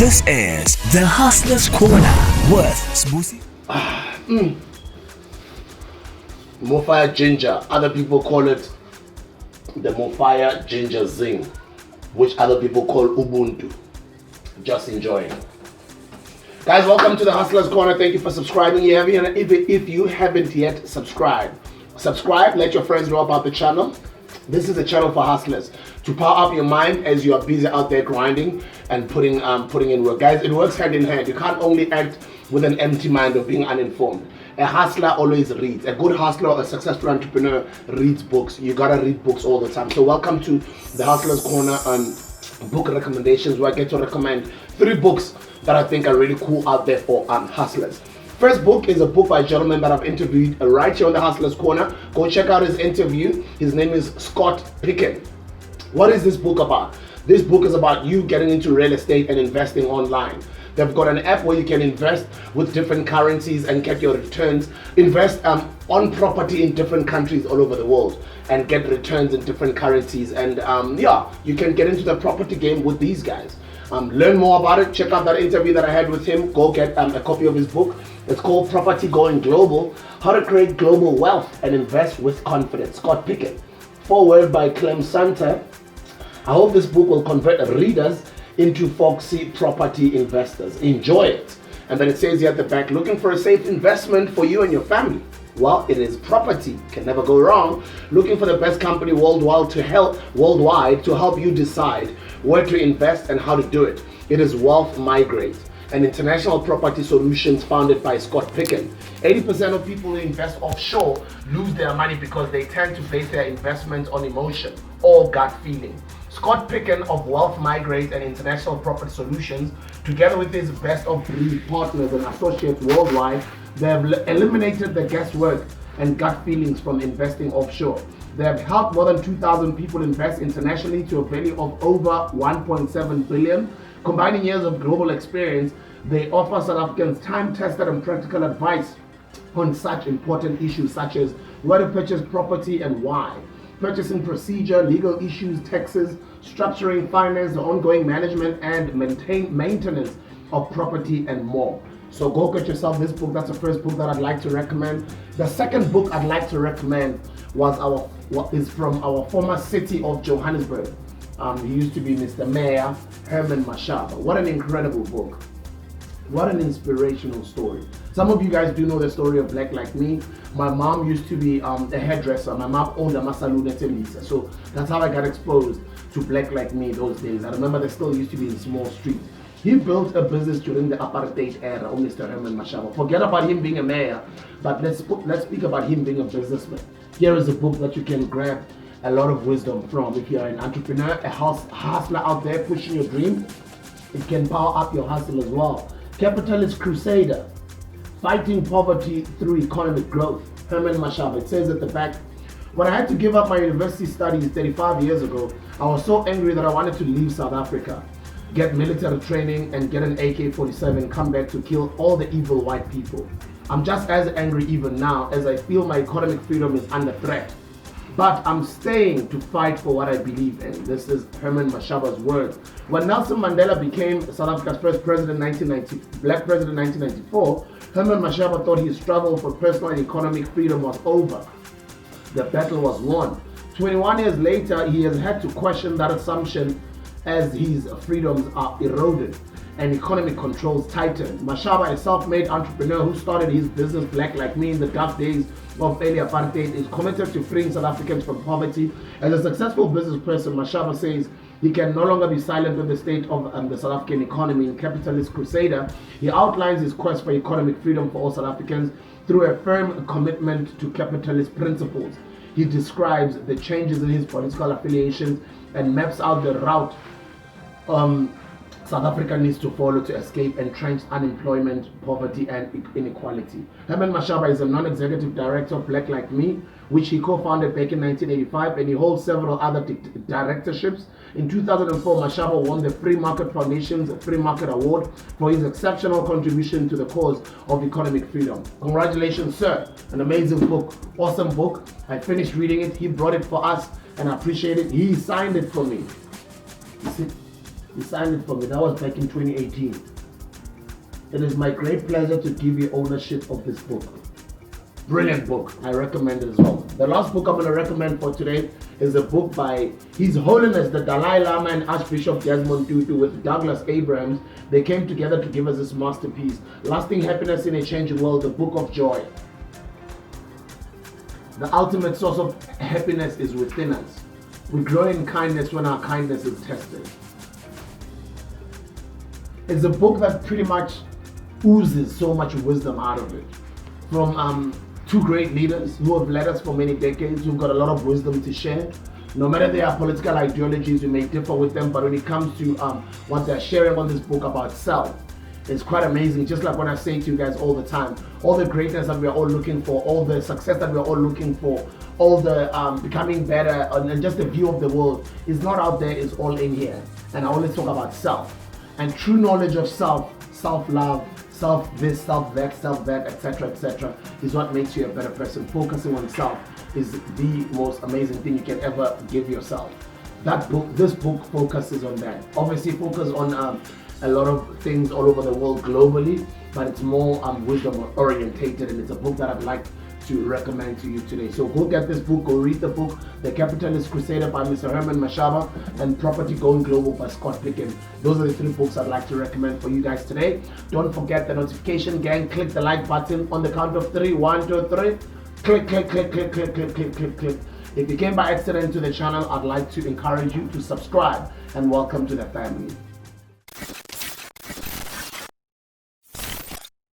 This is the Hustler's Corner with Sbusi. Mofire ginger. Other people call it the Mofire ginger zing, which other people call Ubuntu. Just enjoying. Guys, welcome to the Hustler's Corner. Thank you for subscribing. If you haven't yet subscribed, let your friends know about the channel. This is a channel for hustlers to power up your mind as you are busy out there grinding and putting in work. Guys, it works hand in hand. You can't only act with an empty mind or being uninformed. A hustler always reads. A good hustler or a successful entrepreneur reads books. You gotta read books all the time. So welcome to the Hustler's Corner book recommendations, where I get to recommend 3 books that I think are really cool out there for hustlers. First book is a book by a gentleman that I've interviewed right here on the Hustler's Corner. Go check out his interview. His name is Scott Picken. What is this book about? This book is about you getting into real estate and investing online. They've got an app where you can invest with different currencies and get your returns. Invest on property in different countries all over the world and get returns in different currencies. And you can get into the property game with these guys. Learn more about it. Check out that interview that I had with him. Go get a copy of his book. It's called Property Going Global: How to Create Global Wealth and Invest with Confidence. Scott Picken. Foreword by Clem Santa. I hope this book will convert readers into foxy property investors. Enjoy it. And then it says here at the back, looking for a safe investment for you and your family? Well, it is property. Can never go wrong. Looking for the best company worldwide to help you decide where to invest and how to do it? It is Wealth Migrate, an international property solutions founded by Scott Picken. 80% of people who invest offshore lose their money because they tend to base their investments on emotion or gut feeling. Scott Picken of Wealth Migrate and International Property Solutions, together with his best-of-breed partners and associates worldwide, they have eliminated the guesswork and gut feelings from investing offshore. They have helped more than 2,000 people invest internationally to a value of over 1.7 billion. Combining years of global experience, they offer South Africans time-tested and practical advice on such important issues such as where to purchase property and why, purchasing procedure, legal issues, taxes, structuring, finance, the ongoing management and maintenance of property and more. So go get yourself this book. That's the first book that I'd like to recommend. The second book I'd like to recommend is from our former city of Johannesburg. He used to be Mr. Mayor Herman Mashaba. What an incredible book. What an inspirational story. Some of you guys do know the story of Black Like Me. My mom used to be a hairdresser. My mom owned a Masaluna Telisa. So that's how I got exposed to Black Like Me those days. I remember they still used to be in small streets. He built a business during the apartheid era, Mr. Herman Mashaba. Forget about him being a mayor, but let's speak about him being a businessman. Here is a book that you can grab a lot of wisdom from. If you're an entrepreneur, a hustler out there pushing your dream, it can power up your hustle as well. Capitalist Crusader, Fighting Poverty Through Economic Growth, Herman Mashaba. It says at the back, when I had to give up my university studies 35 years ago, I was so angry that I wanted to leave South Africa, get military training and get an AK-47, come back to kill all the evil white people. I'm just as angry even now as I feel my economic freedom is under threat. But I'm staying to fight for what I believe in. This is Herman Mashaba's words. When Nelson Mandela became South Africa's first president black president in 1994, Herman Mashaba thought his struggle for personal and economic freedom was over. The battle was won. 21 years later, he has had to question that assumption as his freedoms are eroded and economic controls tightened. Mashaba, a self-made entrepreneur who started his business Black Like Me in the dark days of early apartheid, is committed to freeing South Africans from poverty. As a successful business person, Mashaba says he can no longer be silent with the state of the South African economy. In Capitalist Crusader, he outlines his quest for economic freedom for all South Africans through a firm commitment to capitalist principles. He describes the changes in his political affiliations and maps out the route South Africa needs to follow to escape entrenched unemployment, poverty, and inequality. Herman Mashaba is a non-executive director of Black Like Me, which he co-founded back in 1985, and he holds several other directorships. In 2004, Mashaba won the Free Market Foundation's Free Market Award for his exceptional contribution to the cause of economic freedom. Congratulations, sir. An amazing book, awesome book. I finished reading it. He brought it for us, and I appreciate it. He signed it for me. You see? He signed it for me. That was back in 2018. It is my great pleasure to give you ownership of this book. Brilliant book. I recommend it as well. The last book I'm going to recommend for today is a book by His Holiness the Dalai Lama and Archbishop Desmond Tutu with Douglas Abrams. They came together to give us this masterpiece, Lasting Happiness in a Changing World, the Book of Joy. The ultimate source of happiness is within us. We grow in kindness when our kindness is tested. It's a book that pretty much oozes so much wisdom out of it. From two great leaders who have led us for many decades, who've got a lot of wisdom to share. No matter their political ideologies, we may differ with them, but when it comes to what they're sharing on this book about self, it's quite amazing. Just like when I say to you guys all the time, all the greatness that we're all looking for, all the success that we're all looking for, all the becoming better, and just the view of the world is not out there, it's all in here. And I always talk about self. And true knowledge of self, self-love, self this, self that, etc., is what makes you a better person. Focusing on self is the most amazing thing you can ever give yourself. This book focuses on that. Obviously, focus on a lot of things all over the world globally, but it's more wisdom orientated, and it's a book that I'd like to recommend to you today. So go get this book, go read the book, The Capitalist Crusader by Mr. Herman Mashaba, and Property Going Global by Scott Picken. Those are the 3 books I'd like to recommend for you guys today. Don't forget the notification gang, click the like button on the count of 3. 1, 2, 3. Click, click, click, click, click, click, click, click, click. If you came by accident to the channel, I'd like to encourage you to subscribe and welcome to the family.